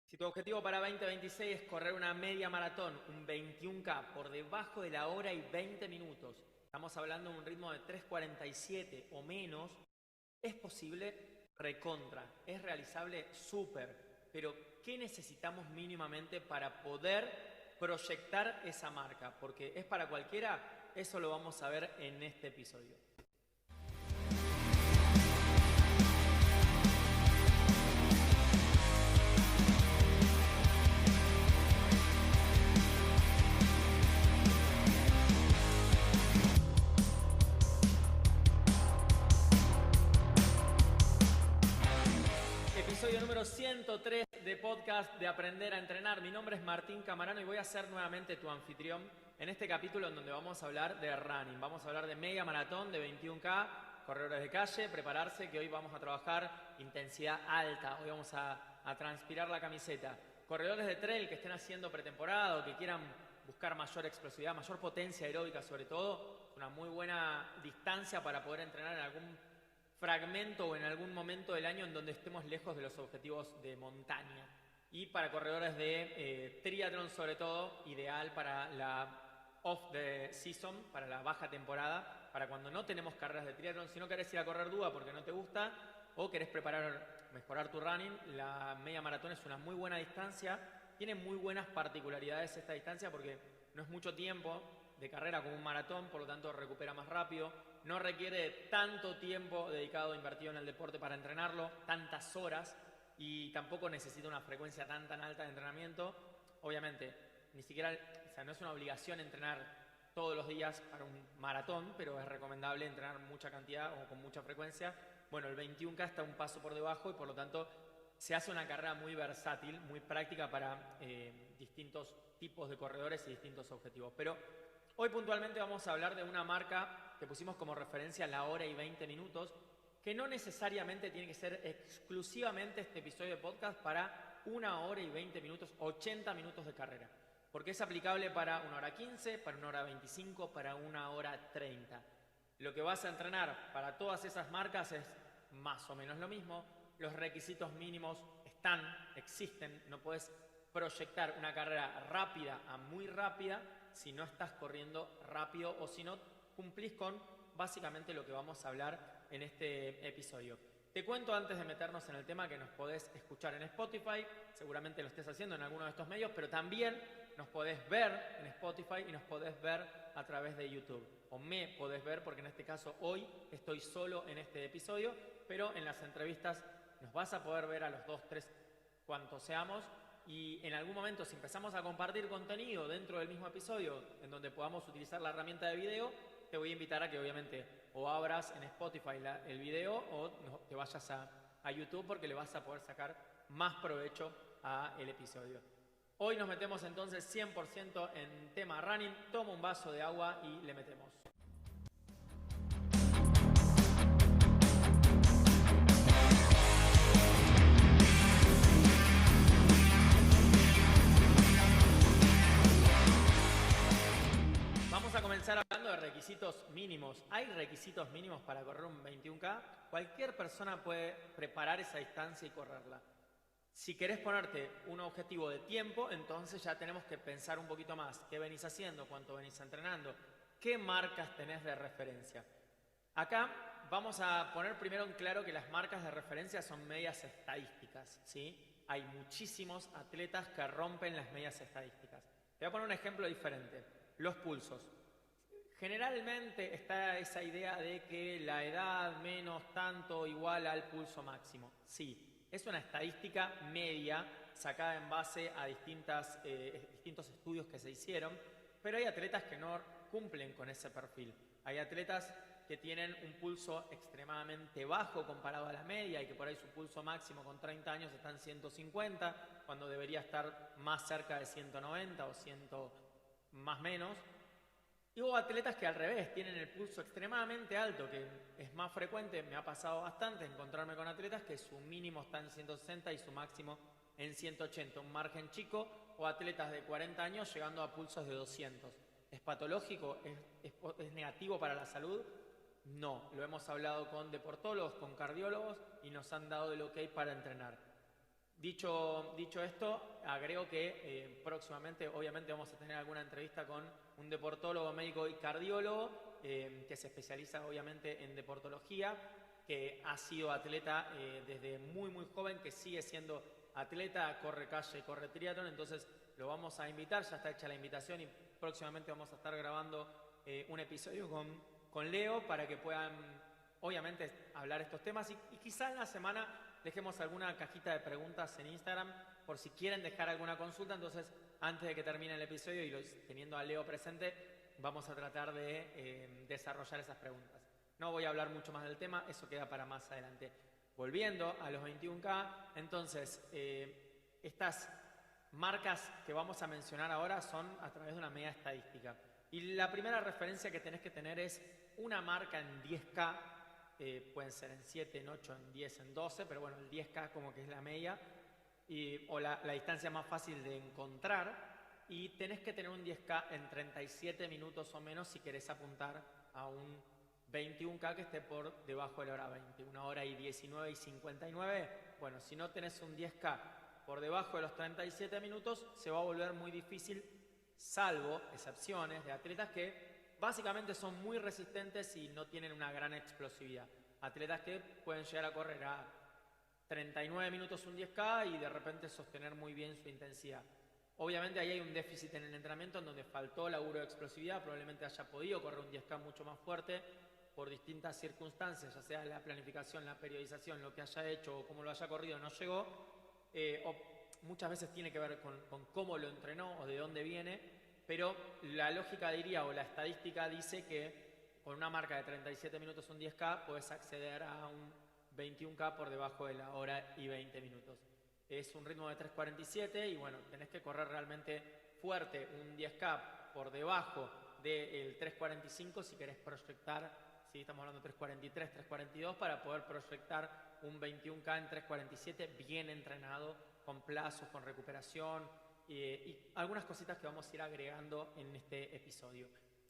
Si tu objetivo para 2026 es correr una media maratón, un 21K, por debajo de la hora y 20 minutos, estamos hablando de un ritmo de 3:47 o menos, es posible recontra, es realizable súper, pero ¿qué necesitamos mínimamente para poder proyectar esa marca? Porque es para cualquiera, eso lo vamos a ver en este episodio. Episodio número 103 de podcast de Aprender a Entrenar. Mi nombre es Martín Camarano y voy a ser nuevamente tu anfitrión en este capítulo en donde vamos a hablar de running. Vamos a hablar de media maratón, de 21K, corredores de calle, prepararse que hoy vamos a trabajar intensidad alta. Hoy vamos a transpirar la camiseta. Corredores de trail que estén haciendo pretemporada o que quieran buscar mayor explosividad, mayor potencia aeróbica sobre todo. Una muy buena distancia para poder entrenar en algún fragmento o en algún momento del año en donde estemos lejos de los objetivos de montaña. Y para corredores de triatlón sobre todo, ideal para la off the season, para la baja temporada, para cuando no tenemos carreras de triatlón. Si no querés ir a correr duda porque no te gusta o querés mejorar tu running, la media maratón es una muy buena distancia. Tiene muy buenas particularidades esta distancia porque no es mucho tiempo de carrera como un maratón, por lo tanto recupera más rápido. No requiere tanto tiempo dedicado, invertido en el deporte para entrenarlo, tantas horas, y tampoco necesita una frecuencia tan alta de entrenamiento. Obviamente, ni siquiera, no es una obligación entrenar todos los días para un maratón, pero es recomendable entrenar mucha cantidad o con mucha frecuencia. Bueno, el 21K está un paso por debajo y por lo tanto se hace una carrera muy versátil, muy práctica para distintos tipos de corredores y distintos objetivos. Pero hoy puntualmente vamos a hablar de una marca que pusimos como referencia la hora y 20 minutos, que no necesariamente tiene que ser exclusivamente este episodio de podcast para 1 hora y 20 minutos, 80 minutos de carrera. Porque es aplicable para 1 hora 15, para 1 hora 25, para 1 hora 30. Lo que vas a entrenar para todas esas marcas es más o menos lo mismo. Los requisitos mínimos existen, no puedes proyectar una carrera rápida a muy rápida si no estás corriendo rápido o si no cumplís con básicamente lo que vamos a hablar en este episodio. Te cuento antes de meternos en el tema que nos podés escuchar en Spotify, seguramente lo estés haciendo en alguno de estos medios, pero también nos podés ver en Spotify y nos podés ver a través de YouTube. O me podés ver porque en este caso hoy estoy solo en este episodio, pero en las entrevistas nos vas a poder ver a los 2, 3, cuantos seamos. Y en algún momento, si empezamos a compartir contenido dentro del mismo episodio, en donde podamos utilizar la herramienta de video, te voy a invitar a que obviamente o abras en Spotify el video o te vayas a YouTube porque le vas a poder sacar más provecho al episodio. Hoy nos metemos entonces 100% en tema running. Toma un vaso de agua y le metemos. Comenzar hablando de requisitos mínimos. ¿Hay requisitos mínimos para correr un 21K? Cualquier persona puede preparar esa distancia y correrla. Si querés ponerte un objetivo de tiempo, entonces ya tenemos que pensar un poquito más. ¿Qué venís haciendo? ¿Cuánto venís entrenando? ¿Qué marcas tenés de referencia? Acá vamos a poner primero en claro que las marcas de referencia son medias estadísticas, ¿sí? Hay muchísimos atletas que rompen las medias estadísticas. Te voy a poner un ejemplo diferente. Los pulsos. Generalmente está esa idea de que la edad menos tanto igual al pulso máximo. Sí, es una estadística media sacada en base a distintos estudios que se hicieron, pero hay atletas que no cumplen con ese perfil. Hay atletas que tienen un pulso extremadamente bajo comparado a la media y que por ahí su pulso máximo con 30 años está en 150, cuando debería estar más cerca de 190 o 100 más menos. Y hubo atletas que al revés, tienen el pulso extremadamente alto, que es más frecuente, me ha pasado bastante encontrarme con atletas que su mínimo está en 160 y su máximo en 180, un margen chico, o atletas de 40 años llegando a pulsos de 200. ¿Es patológico? ¿Es negativo para la salud? No, lo hemos hablado con deportólogos, con cardiólogos y nos han dado el ok para entrenar. Dicho esto, agrego que próximamente, obviamente, vamos a tener alguna entrevista con un deportólogo, médico y cardiólogo que se especializa, obviamente, en deportología, que ha sido atleta desde muy, muy joven, que sigue siendo atleta, corre calle, corre triatlón. Entonces lo vamos a invitar, ya está hecha la invitación y próximamente vamos a estar grabando un episodio con Leo para que puedan, obviamente, hablar estos temas y quizá en la semana dejemos alguna cajita de preguntas en Instagram por si quieren dejar alguna consulta. Entonces, antes de que termine el episodio y teniendo a Leo presente, vamos a tratar de desarrollar esas preguntas. No voy a hablar mucho más del tema, eso queda para más adelante. Volviendo a los 21K, entonces, estas marcas que vamos a mencionar ahora son a través de una media estadística. Y la primera referencia que tenés que tener es una marca en 10K, pueden ser en 7, en 8, en 10, en 12, pero bueno, el 10K como que es la media, o la distancia más fácil de encontrar, y tenés que tener un 10K en 37 minutos o menos si querés apuntar a un 21K que esté por debajo de la hora 20, 1 hora y 19 y 59. Bueno, si no tenés un 10K por debajo de los 37 minutos, se va a volver muy difícil, salvo excepciones de atletas que básicamente son muy resistentes y no tienen una gran explosividad. Atletas que pueden llegar a correr a 39 minutos un 10K y de repente sostener muy bien su intensidad. Obviamente ahí hay un déficit en el entrenamiento en donde faltó laburo de explosividad, probablemente haya podido correr un 10K mucho más fuerte por distintas circunstancias, ya sea la planificación, la periodización, lo que haya hecho o cómo lo haya corrido no llegó, o muchas veces tiene que ver con cómo lo entrenó o de dónde viene, pero la lógica diría, o la estadística dice que con una marca de 37 minutos un 10K puedes acceder a un 21K por debajo de la hora y 20 minutos. Es un ritmo de 3:47 y bueno, tenés que correr realmente fuerte un 10K por debajo del 3:45 si querés proyectar, si estamos hablando de 3:43, 3:42, para poder proyectar un 21K en 3:47 bien entrenado, con plazos, con recuperación y algunas cositas que vamos a ir agregando en este episodio.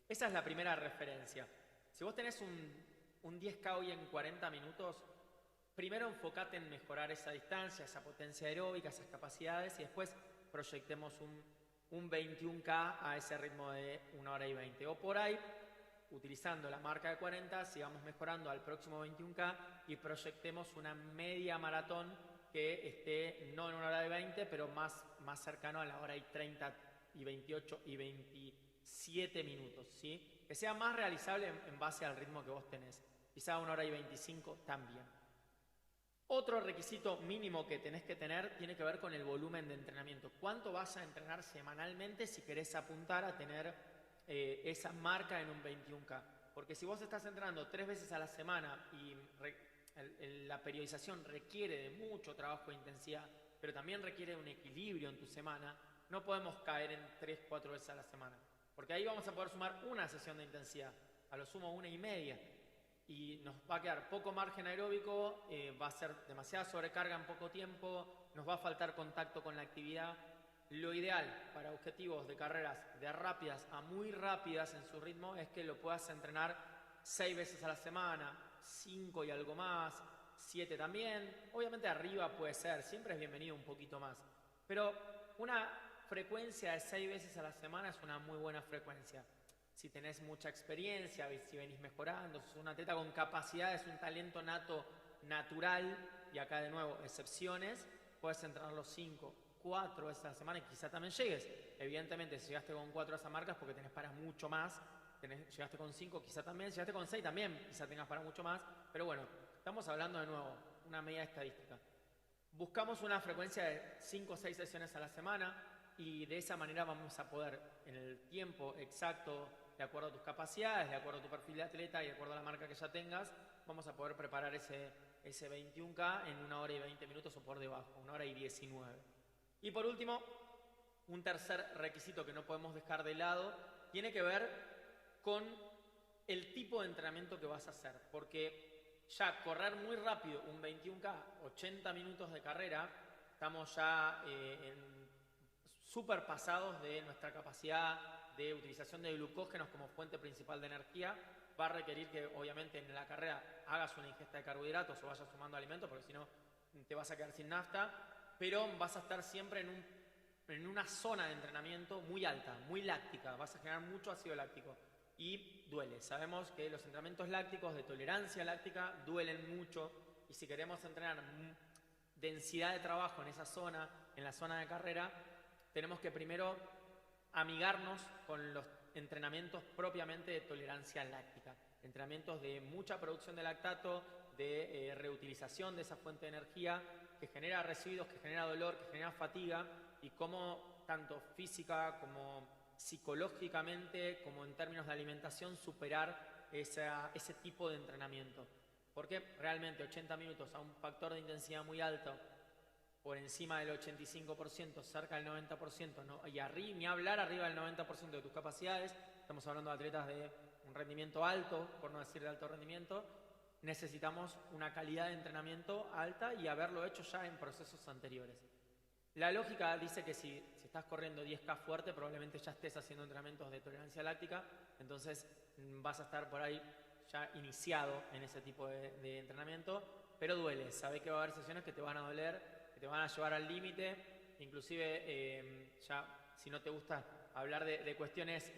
Esa es la primera referencia. Si vos tenés un 10K hoy en 40 minutos, primero enfocate en mejorar esa distancia, esa potencia aeróbica, esas capacidades y después proyectemos un 21K a ese ritmo de 1 hora y 20. O por ahí, utilizando la marca de 40, sigamos mejorando al próximo 21K y proyectemos una media maratón que esté no en 1 hora y 20, pero más cercano a la hora y 30 y 28 y 27 minutos, ¿sí? Que sea más realizable en base al ritmo que vos tenés. Quizá 1 hora y 25 también. Otro requisito mínimo que tenés que tener tiene que ver con el volumen de entrenamiento. ¿Cuánto vas a entrenar semanalmente si querés apuntar a tener esa marca en un 21K? Porque si vos estás entrenando 3 veces a la semana y la periodización requiere de mucho trabajo de intensidad, pero también requiere un equilibrio en tu semana, no podemos caer en 3, 4 veces a la semana. Porque ahí vamos a poder sumar una sesión de intensidad, a lo sumo 1,5. Y nos va a quedar poco margen aeróbico, va a ser demasiada sobrecarga en poco tiempo, nos va a faltar contacto con la actividad. Lo ideal para objetivos de carreras de rápidas a muy rápidas en su ritmo es que lo puedas entrenar 6 veces a la semana, 5 y algo más, 7 también. Obviamente arriba puede ser, siempre es bienvenido un poquito más. Pero una frecuencia de 6 veces a la semana es una muy buena frecuencia. Si tenés mucha experiencia, si venís mejorando, si sos un atleta con capacidades, un talento nato, natural, y acá de nuevo, excepciones, puedes entrenar los 5, 4 veces a la semana y quizá también llegues. Evidentemente, si llegaste con 4 a esa marca es porque tenés para mucho más. Llegaste con 5, quizá también. Llegaste con 6 también, quizá tengas para mucho más. Pero bueno, estamos hablando de nuevo, una media estadística. Buscamos una frecuencia de 5 o 6 sesiones a la semana y de esa manera vamos a poder, en el tiempo exacto, de acuerdo a tus capacidades, de acuerdo a tu perfil de atleta y de acuerdo a la marca que ya tengas, vamos a poder preparar ese 21K en 1 hora y 20 minutos o por debajo, 1 hora y 19. Y por último, un tercer requisito que no podemos dejar de lado tiene que ver con el tipo de entrenamiento que vas a hacer, porque ya correr muy rápido un 21K, 80 minutos de carrera, estamos ya súper pasados de nuestra capacidad de utilización de glucógenos como fuente principal de energía. Va a requerir que obviamente en la carrera hagas una ingesta de carbohidratos o vayas sumando alimentos, porque si no te vas a quedar sin nafta. pero vas a estar siempre en una zona de entrenamiento muy alta, muy láctica, vas a generar mucho ácido láctico y duele. Sabemos que los entrenamientos lácticos de tolerancia láctica duelen mucho y si queremos entrenar densidad de trabajo en esa zona, en la zona de carrera, tenemos que primero amigarnos con los entrenamientos propiamente de tolerancia láctica, entrenamientos de mucha producción de lactato, de reutilización de esa fuente de energía que genera residuos, que genera dolor, que genera fatiga y cómo tanto física como psicológicamente, como en términos de alimentación, superar ese tipo de entrenamiento. Porque realmente 80 minutos a un factor de intensidad muy alto, por encima del 85%, cerca del 90%, ¿no? Y ni hablar arriba del 90% de tus capacidades, estamos hablando de atletas de un rendimiento alto, por no decir de alto rendimiento, necesitamos una calidad de entrenamiento alta y haberlo hecho ya en procesos anteriores. La lógica dice que si estás corriendo 10K fuerte, probablemente ya estés haciendo entrenamientos de tolerancia láctica, entonces vas a estar por ahí ya iniciado en ese tipo de entrenamiento, pero duele. Sabés que va a haber sesiones que te van a doler, que te van a llevar al límite, inclusive ya si no te gusta hablar de cuestiones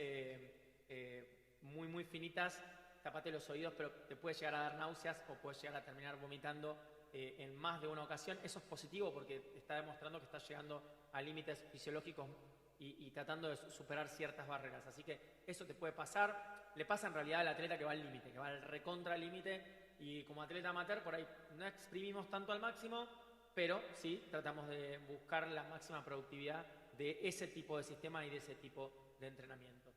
muy finitas, tapate los oídos, pero te puede llegar a dar náuseas o puedes llegar a terminar vomitando en más de una ocasión. Eso es positivo porque está demostrando que estás llegando a límites fisiológicos y tratando de superar ciertas barreras. Así que eso te puede pasar. Le pasa en realidad al atleta que va al límite, que va al recontra límite, y como atleta amateur por ahí no exprimimos tanto al máximo, pero sí tratamos de buscar la máxima productividad de ese tipo de sistema y de ese tipo de entrenamiento.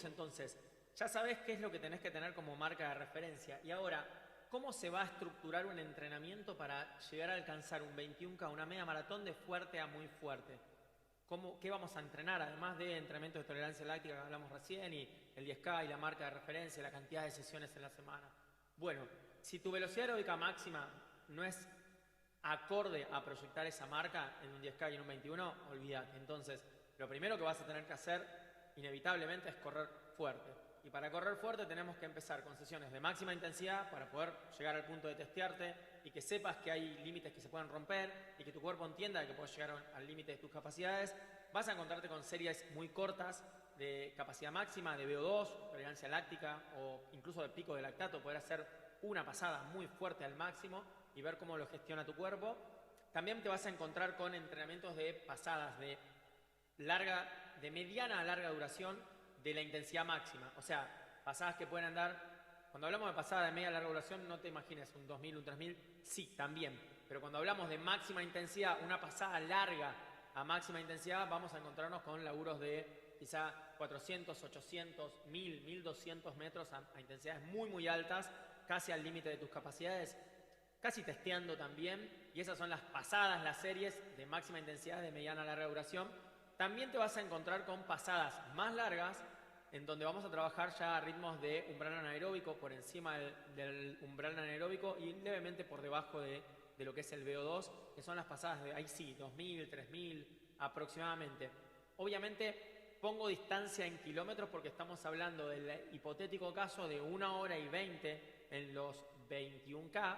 Entonces, ya sabes qué es lo que tenés que tener como marca de referencia. Y ahora, ¿cómo se va a estructurar un entrenamiento para llegar a alcanzar un 21K, una media maratón de fuerte a muy fuerte? ¿Qué vamos a entrenar? Además de entrenamiento de tolerancia láctica que hablamos recién, y el 10K y la marca de referencia, la cantidad de sesiones en la semana. Bueno, si tu velocidad aeróbica máxima no es acorde a proyectar esa marca en un 10K y en un 21, olvídate. Entonces, lo primero que vas a tener que hacer inevitablemente es correr fuerte. Y para correr fuerte tenemos que empezar con sesiones de máxima intensidad para poder llegar al punto de testearte y que sepas que hay límites que se pueden romper y que tu cuerpo entienda que puedes llegar al límite de tus capacidades. Vas a encontrarte con series muy cortas de capacidad máxima, de VO2, tolerancia láctica o incluso de pico de lactato. Poder hacer una pasada muy fuerte al máximo y ver cómo lo gestiona tu cuerpo. También te vas a encontrar con entrenamientos de pasadas de mediana a larga duración de la intensidad máxima. O sea, pasadas que pueden andar, cuando hablamos de pasada de media a larga duración, no te imagines un 2000, un 3000, sí, también. Pero cuando hablamos de máxima intensidad, una pasada larga a máxima intensidad, vamos a encontrarnos con laburos de quizá 400, 800, 1000, 1200 metros a intensidades muy altas, casi al límite de tus capacidades, casi testeando también. Y esas son las pasadas, las series de máxima intensidad de mediana a larga duración. También te vas a encontrar con pasadas más largas, en donde vamos a trabajar ya a ritmos de umbral anaeróbico, por encima del umbral anaeróbico y levemente por debajo de lo que es el VO2, que son las pasadas de, ahí sí, 2000, 3000 aproximadamente. Obviamente pongo distancia en kilómetros porque estamos hablando del hipotético caso de 1 hora y 20 en los 21K,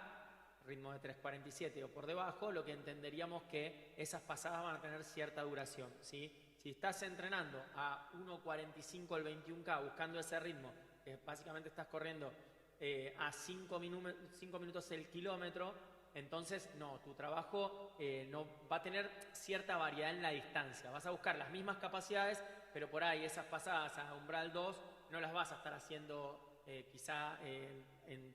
ritmo de 3:47 o por debajo, lo que entenderíamos que esas pasadas van a tener cierta duración, ¿sí? Si estás entrenando a 1:45 el 21K buscando ese ritmo, que básicamente estás corriendo a 5 minutos el kilómetro, entonces no, tu trabajo no va a tener cierta variedad en la distancia. Vas a buscar las mismas capacidades, pero por ahí esas pasadas a umbral 2 no las vas a estar haciendo quizá en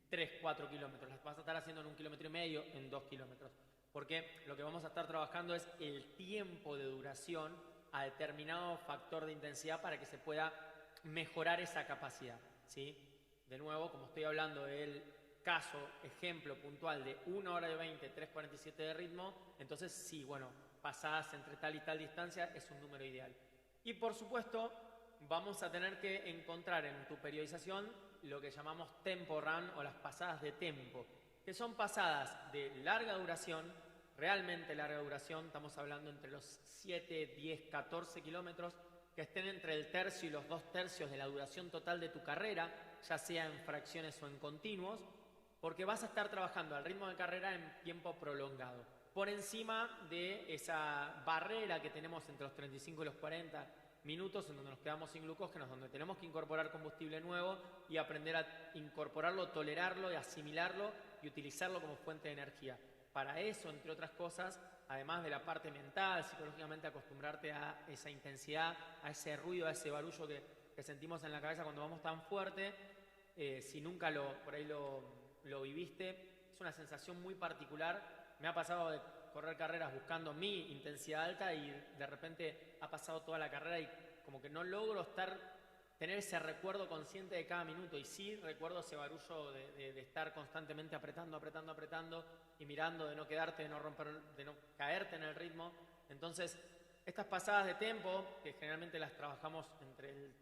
3, 4 kilómetros, las vas a estar haciendo en 1,5 kilómetros, en 2 kilómetros. Porque lo que vamos a estar trabajando es el tiempo de duración a determinado factor de intensidad para que se pueda mejorar esa capacidad, ¿sí? De nuevo, como estoy hablando del caso, ejemplo puntual de 1 hora y 20, 3:47 de ritmo, entonces sí, bueno, pasadas entre tal y tal distancia es un número ideal. Y por supuesto, vamos a tener que encontrar en tu periodización lo que llamamos tempo run o las pasadas de tempo, que son pasadas de larga duración, realmente larga duración, estamos hablando entre los 7, 10, 14 kilómetros, que estén entre el tercio y los 2/3 de la duración total de tu carrera, ya sea en fracciones o en continuos, porque vas a estar trabajando al ritmo de carrera en tiempo prolongado, por encima de esa barrera que tenemos entre los 35 y los 40 minutos en donde nos quedamos sin glucógeno, donde tenemos que incorporar combustible nuevo y aprender a incorporarlo, tolerarlo y asimilarlo y utilizarlo como fuente de energía. Para eso, entre otras cosas, además de la parte mental, psicológicamente acostumbrarte a esa intensidad, a ese ruido, a ese barullo que sentimos en la cabeza cuando vamos tan fuerte, si nunca por ahí lo viviste, es una sensación muy particular. Me ha pasado de correr carreras buscando mi intensidad alta y de repente ha pasado toda la carrera y como que no logro tener ese recuerdo consciente de cada minuto, y sí recuerdo ese barullo de estar constantemente apretando y mirando, de no quedarte, de no romper, de no caerte en el ritmo. Entonces, estas pasadas de tempo, que generalmente las trabajamos entre el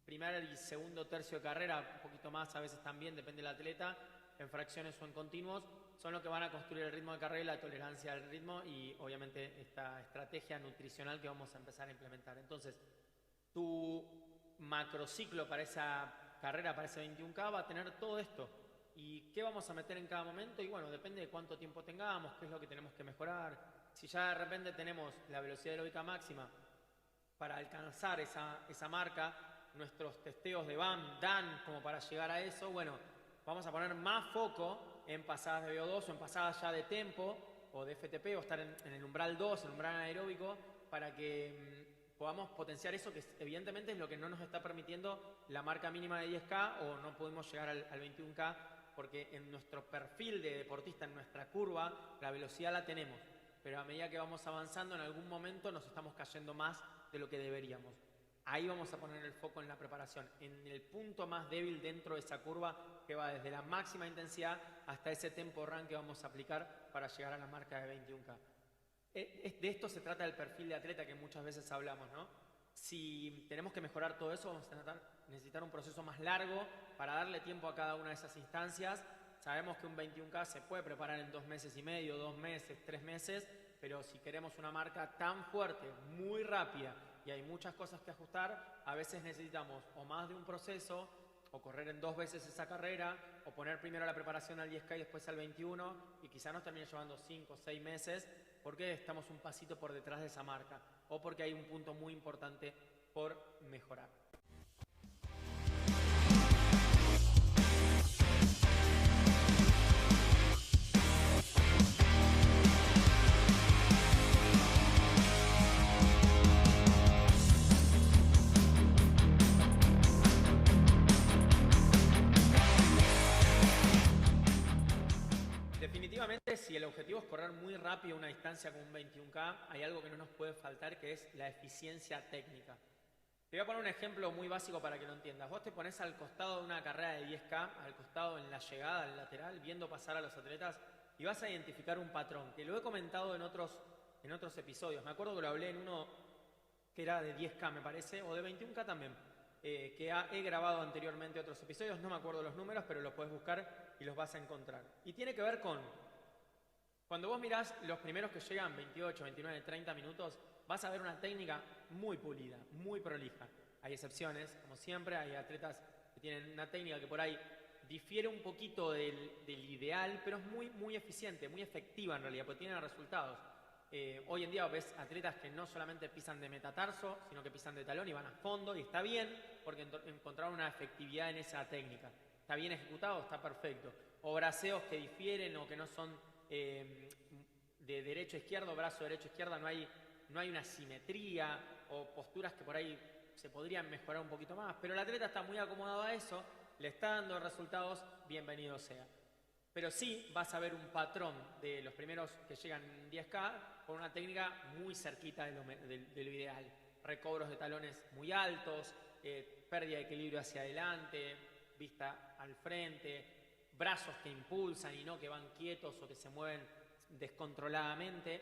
primer y segundo tercio de carrera, un poquito más a veces también, depende del atleta, en fracciones o en continuos, son lo que van a construir el ritmo de carrera y la tolerancia al ritmo y obviamente esta estrategia nutricional que vamos a empezar a implementar. Entonces, tu macrociclo para esa carrera, para ese 21K, va a tener todo esto. ¿Y qué vamos a meter en cada momento? Y bueno, depende de cuánto tiempo tengamos, qué es lo que tenemos que mejorar. Si ya de repente tenemos la velocidad aeróbica máxima para alcanzar esa marca, nuestros testeos de BAM dan como para llegar a eso, bueno, vamos a poner más foco en pasadas de VO2 o en pasadas ya de tempo o de FTP o estar en el umbral 2, el umbral anaeróbico, para que podamos potenciar eso, que evidentemente es lo que no nos está permitiendo la marca mínima de 10K, o no podemos llegar al 21K, porque en nuestro perfil de deportista, en nuestra curva, la velocidad la tenemos, pero a medida que vamos avanzando en algún momento nos estamos cayendo más de lo que deberíamos. Ahí vamos a poner el foco en la preparación, en el punto más débil dentro de esa curva que va desde la máxima intensidad hasta ese tempo run que vamos a aplicar para llegar a la marca de 21K. De esto se trata el perfil de atleta que muchas veces hablamos, ¿no? Si tenemos que mejorar todo eso, vamos a necesitar un proceso más largo para darle tiempo a cada una de esas instancias. Sabemos que un 21K se puede preparar en 2 meses y medio, 2 meses, 3 meses, pero si queremos una marca tan fuerte, muy rápida, y hay muchas cosas que ajustar, a veces necesitamos o más de un proceso, o correr en 2 veces esa carrera, o poner primero la preparación al 10K y después al 21, y quizá nos termine llevando 5 o 6 meses, porque estamos un pasito por detrás de esa marca, o porque hay un punto muy importante por mejorar. Definitivamente, si el objetivo es correr muy rápido una distancia con un 21K, hay algo que no nos puede faltar, que es la eficiencia técnica. Te voy a poner un ejemplo muy básico para que lo entiendas. Vos te pones al costado de una carrera de 10K, al costado en la llegada, al lateral, viendo pasar a los atletas, y vas a identificar un patrón, que lo he comentado en otros episodios. Me acuerdo que lo hablé en uno que era de 10K, me parece, o de 21K también, que he grabado anteriormente otros episodios, no me acuerdo los números, pero los puedes buscar y los vas a encontrar. Y tiene que ver con, cuando vos mirás los primeros que llegan 28, 29, 30 minutos, vas a ver una técnica muy pulida, muy prolija. Hay excepciones, como siempre, hay atletas que tienen una técnica que por ahí difiere un poquito del ideal, pero es muy, muy eficiente, muy efectiva en realidad, porque tienen resultados. Hoy en día ves atletas que no solamente pisan de metatarso, sino que pisan de talón y van a fondo, y está bien, porque encontraron una efectividad en esa técnica. Está bien ejecutado, está perfecto. O braceos que difieren o que no son de derecho a izquierdo, brazo derecho a izquierda, no hay una simetría, o posturas que por ahí se podrían mejorar un poquito más, pero el atleta está muy acomodado a eso, le está dando resultados, bienvenido sea. Pero sí vas a ver un patrón de los primeros que llegan en 10K con una técnica muy cerquita de lo ideal. Recobros de talones muy altos, pérdida de equilibrio hacia adelante, vista al frente, brazos que impulsan y no que van quietos o que se mueven descontroladamente.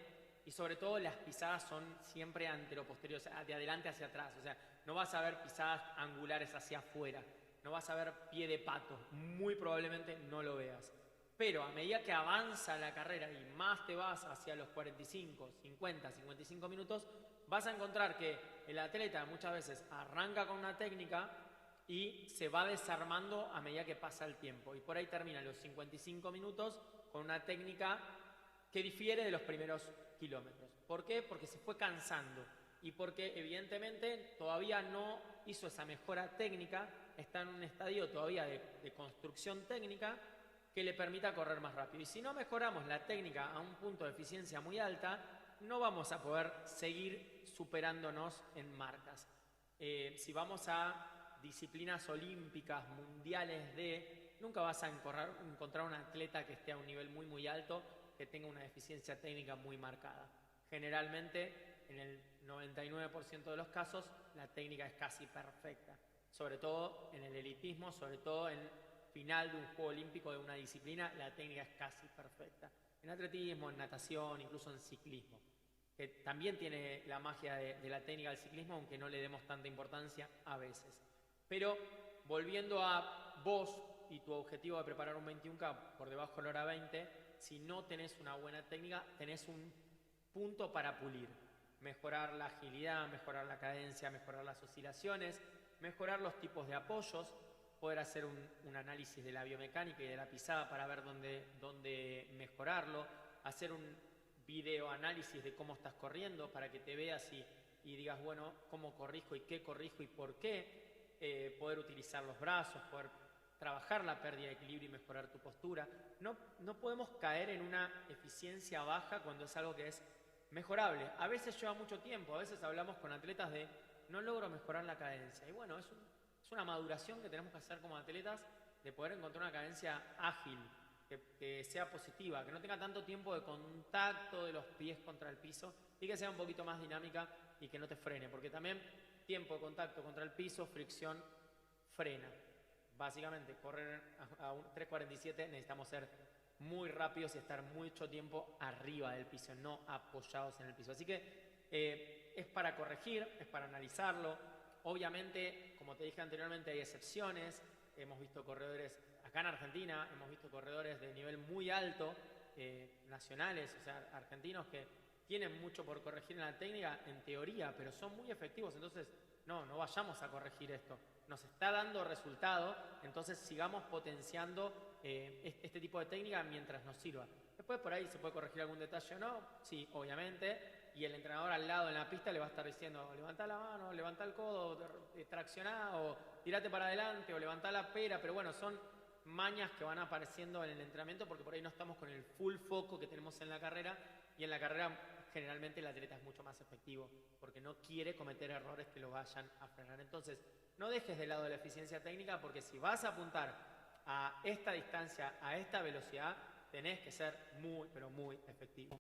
y sobre todo las pisadas son siempre anteroposteriores, o sea, de adelante hacia atrás. O sea, no vas a ver pisadas angulares hacia afuera, no vas a ver pie de pato, muy probablemente no lo veas. Pero a medida que avanza la carrera y más te vas hacia los 45, 50, 55 minutos, vas a encontrar que el atleta muchas veces arranca con una técnica y se va desarmando a medida que pasa el tiempo. Y por ahí termina los 55 minutos con una técnica que difiere de los primeros kilómetros. ¿Por qué? Porque se fue cansando y porque evidentemente todavía no hizo esa mejora técnica, está en un estadio todavía de construcción técnica que le permita correr más rápido. Y si no mejoramos la técnica a un punto de eficiencia muy alta, no vamos a poder seguir superándonos en marcas. Si vamos a disciplinas olímpicas, mundiales nunca vas a encontrar un atleta que esté a un nivel muy muy alto, que tenga una eficiencia técnica muy marcada. Generalmente, en el 99% de los casos, la técnica es casi perfecta. Sobre todo en el elitismo, sobre todo en final de un juego olímpico de una disciplina, la técnica es casi perfecta. En atletismo, en natación, incluso en ciclismo, que también tiene la magia de la técnica del ciclismo, aunque no le demos tanta importancia a veces. Pero volviendo a vos y tu objetivo de preparar un 21K por debajo de la hora 20, si no tenés una buena técnica, tenés un punto para pulir. Mejorar la agilidad, mejorar la cadencia, mejorar las oscilaciones, mejorar los tipos de apoyos, poder hacer un análisis de la biomecánica y de la pisada para ver dónde mejorarlo, hacer un videoanálisis de cómo estás corriendo para que te veas y digas, bueno, cómo corrijo y qué corrijo y por qué, poder utilizar los brazos, poder trabajar la pérdida de equilibrio y mejorar tu postura. No podemos caer en una eficiencia baja cuando es algo que es mejorable. A veces lleva mucho tiempo, a veces hablamos con atletas de no logro mejorar la cadencia. Y bueno, es una maduración que tenemos que hacer como atletas de poder encontrar una cadencia ágil, que sea positiva, que no tenga tanto tiempo de contacto de los pies contra el piso y que sea un poquito más dinámica y que no te frene, porque también tiempo de contacto contra el piso, fricción, frena. Básicamente, correr a 3:47 necesitamos ser muy rápidos y estar mucho tiempo arriba del piso, no apoyados en el piso. Así que es para corregir, es para analizarlo. Obviamente, como te dije anteriormente, hay excepciones. Hemos visto corredores acá en Argentina, hemos visto corredores de nivel muy alto, nacionales, o sea, argentinos que tienen mucho por corregir en la técnica, en teoría, pero son muy efectivos. Entonces, no vayamos a corregir esto. Nos está dando resultado, entonces sigamos potenciando este tipo de técnica mientras nos sirva. Después por ahí se puede corregir algún detalle o no, sí, obviamente, y el entrenador al lado en la pista le va a estar diciendo, levantá la mano, levantá el codo, traccioná, o tirate para adelante, o levantá la pera, pero bueno, son mañas que van apareciendo en el entrenamiento porque por ahí no estamos con el full foco que tenemos en la carrera, y en la carrera generalmente el atleta es mucho más efectivo porque no quiere cometer errores que lo vayan a frenar. Entonces, no dejes de lado la eficiencia técnica, porque si vas a apuntar a esta distancia, a esta velocidad, tenés que ser muy, pero muy efectivo.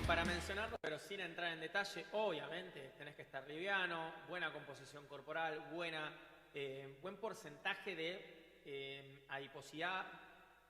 Para mencionarlo, pero sin entrar en detalle, obviamente tenés que estar liviano, buena composición corporal, buen porcentaje de adiposidad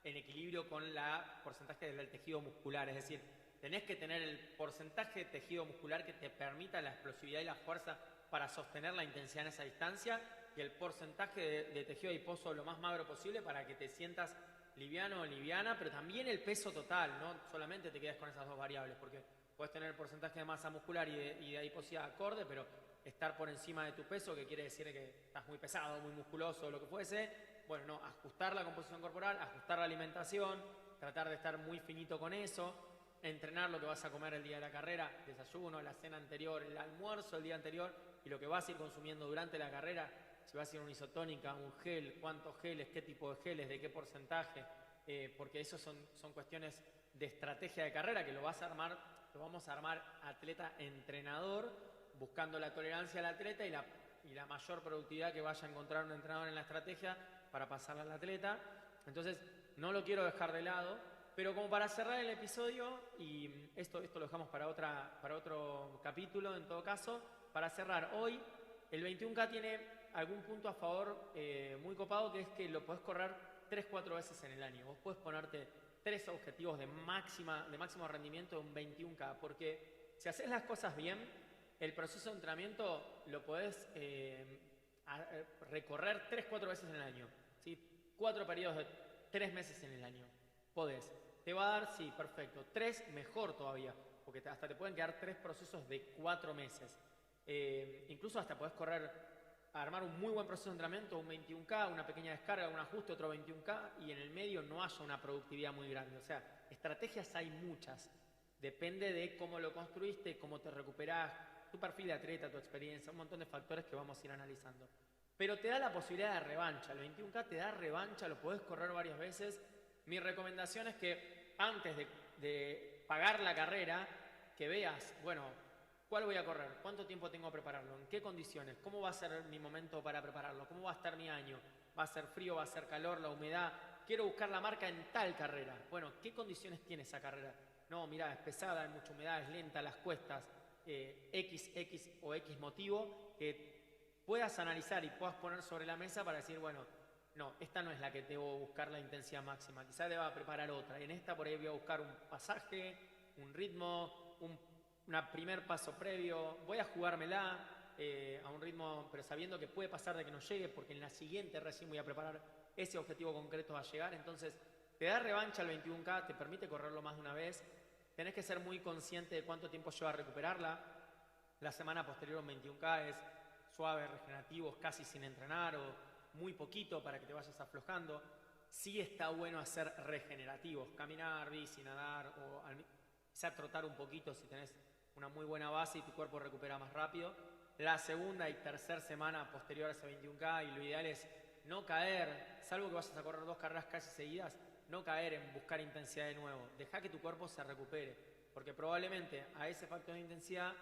en equilibrio con el porcentaje del tejido muscular. Es decir, tenés que tener el porcentaje de tejido muscular que te permita la explosividad y la fuerza para sostener la intensidad en esa distancia, y el porcentaje de tejido adiposo lo más magro posible para que te sientas liviano o liviana, pero también el peso total, no solamente te quedas con esas dos variables, porque puedes tener el porcentaje de masa muscular y de adiposidad acorde, pero estar por encima de tu peso, que quiere decir que estás muy pesado, muy musculoso, lo que fuese. Bueno, no, ajustar la composición corporal, ajustar la alimentación, tratar de estar muy finito con eso, entrenar lo que vas a comer el día de la carrera, desayuno, la cena anterior, el almuerzo el día anterior, y lo que vas a ir consumiendo durante la carrera. Si vas a ir a una isotónica, un gel, cuántos geles, qué tipo de geles, de qué porcentaje, porque eso son cuestiones de estrategia de carrera que lo vamos a armar atleta-entrenador, buscando la tolerancia al atleta y la mayor productividad que vaya a encontrar un entrenador en la estrategia para pasarla al atleta. Entonces, no lo quiero dejar de lado, Pero como para cerrar el episodio, y esto lo dejamos para otro capítulo en todo caso, para cerrar hoy, el 21K tiene algún punto a favor muy copado, que es que lo podés correr 3-4 veces en el año. Vos podés ponerte 3 objetivos de máximo rendimiento en un 21K, porque si haces las cosas bien, el proceso de entrenamiento lo podés recorrer 3-4 veces en el año, ¿sí? 4 periodos de 3 meses en el año. Podés. ¿Te va a dar? Sí, perfecto. 3, mejor todavía, porque hasta te pueden quedar 3 procesos de 4 meses. Incluso hasta podés armar un muy buen proceso de entrenamiento, un 21K, una pequeña descarga, un ajuste, otro 21K, y en el medio no haya una productividad muy grande. O sea, estrategias hay muchas. Depende de cómo lo construiste, cómo te recuperás, tu perfil de atleta, tu experiencia, un montón de factores que vamos a ir analizando. Pero te da la posibilidad de revancha. El 21K te da revancha, lo podés correr varias veces. Mi recomendación es que antes de pagar la carrera, que veas, bueno, ¿cuál voy a correr? ¿Cuánto tiempo tengo que prepararlo? ¿En qué condiciones? ¿Cómo va a ser mi momento para prepararlo? ¿Cómo va a estar mi año? ¿Va a ser frío? ¿Va a ser calor? ¿La humedad? Quiero buscar la marca en tal carrera. Bueno, ¿qué condiciones tiene esa carrera? No, mira, es pesada, hay mucha humedad, es lenta, las cuestas, X o X motivo, que puedas analizar y puedas poner sobre la mesa para decir, bueno, no, esta no es la que debo buscar la intensidad máxima, quizás deba preparar otra. En esta por ahí voy a buscar un pasaje, un ritmo, un primer paso previo, voy a jugármela a un ritmo, pero sabiendo que puede pasar de que no llegue, porque en la siguiente recién voy a preparar ese objetivo concreto a llegar. Entonces, te da revancha el 21K, te permite correrlo más de una vez, tenés que ser muy consciente de cuánto tiempo lleva a recuperarla. La semana posterior a un 21K es suave, regenerativo, casi sin entrenar o muy poquito para que te vayas aflojando. Sí está bueno hacer regenerativos, caminar, bici, nadar o quizá trotar un poquito si tenés una muy buena base y tu cuerpo recupera más rápido. La segunda y tercera semana posterior a ese 21K, y lo ideal es no caer, salvo que vayas a correr 2 carreras casi seguidas, no caer en buscar intensidad de nuevo. Deja que tu cuerpo se recupere, porque probablemente a ese factor de intensidad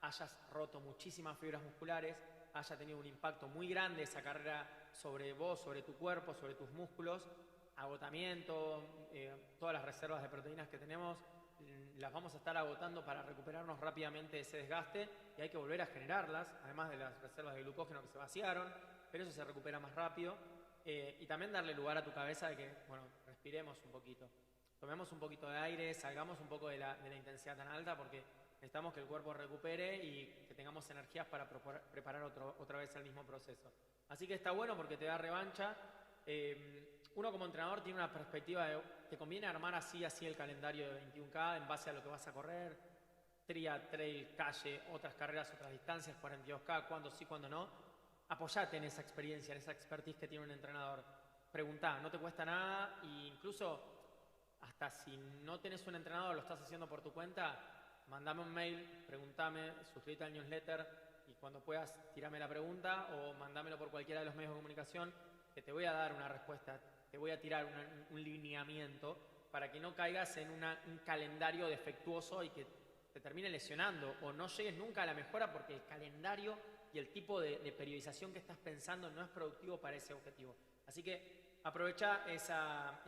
hayas roto muchísimas fibras musculares, haya tenido un impacto muy grande esa carrera sobre vos, sobre tu cuerpo, sobre tus músculos, agotamiento, todas las reservas de proteínas que tenemos las vamos a estar agotando para recuperarnos rápidamente de ese desgaste, y hay que volver a generarlas, además de las reservas de glucógeno que se vaciaron, pero eso se recupera más rápido. Y también darle lugar a tu cabeza de que, bueno, respiremos un poquito, tomemos un poquito de aire, salgamos un poco de la intensidad tan alta, porque necesitamos que el cuerpo recupere y que tengamos energías para preparar otra vez el mismo proceso. Así que está bueno porque te da revancha. Uno como entrenador tiene una perspectiva de, te conviene armar así el calendario de 21K en base a lo que vas a correr, tria, trail, calle, otras carreras, otras distancias, 42K, cuándo sí, cuándo no. Apoyate en esa experiencia, en esa expertise que tiene un entrenador. Preguntá, no te cuesta nada, e incluso hasta si no tenés un entrenador, lo estás haciendo por tu cuenta, mandame un mail, preguntame, suscríbete al newsletter y cuando puedas tirame la pregunta o mandámelo por cualquiera de los medios de comunicación, que te voy a dar una respuesta, te voy a tirar un lineamiento para que no caigas en un calendario defectuoso y que te termine lesionando o no llegues nunca a la mejora porque el calendario y el tipo de periodización que estás pensando no es productivo para ese objetivo. Así que aprovecha esa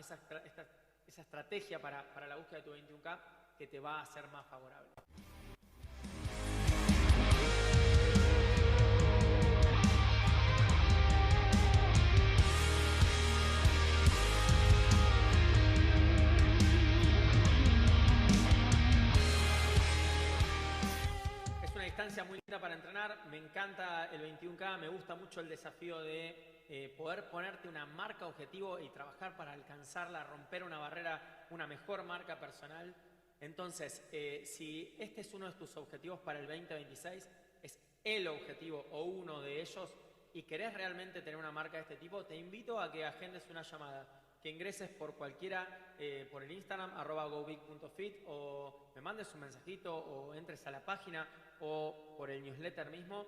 estrategia para la búsqueda de tu 21K que te va a hacer más favorable. Es una distancia muy linda para entrenar, me encanta el 21K, me gusta mucho el desafío de poder ponerte una marca objetivo y trabajar para alcanzarla, romper una barrera, una mejor marca personal. Entonces, si este es uno de tus objetivos para el 2026, es el objetivo o uno de ellos, y querés realmente tener una marca de este tipo, te invito a que agendes una llamada, que ingreses por cualquiera, por el Instagram, @gobig.fit, o me mandes un mensajito, o entres a la página, o por el newsletter mismo.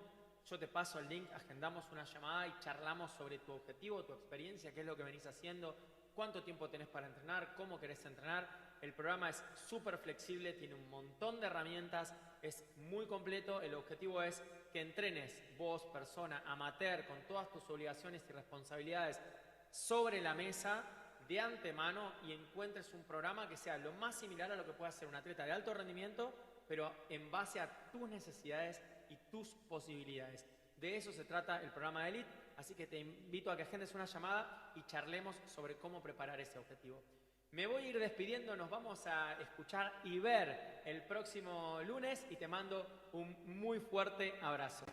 Yo te paso el link, agendamos una llamada y charlamos sobre tu objetivo, tu experiencia, qué es lo que venís haciendo, cuánto tiempo tenés para entrenar, cómo querés entrenar. El programa es súper flexible, tiene un montón de herramientas, es muy completo. El objetivo es que entrenes vos, persona amateur, con todas tus obligaciones y responsabilidades sobre la mesa, de antemano y encuentres un programa que sea lo más similar a lo que pueda hacer un atleta de alto rendimiento, pero en base a tus necesidades y tus posibilidades. De eso se trata el programa de Elite, así que te invito a que agendes una llamada y charlemos sobre cómo preparar ese objetivo. Me voy a ir despidiendo, nos vamos a escuchar y ver el próximo lunes y te mando un muy fuerte abrazo.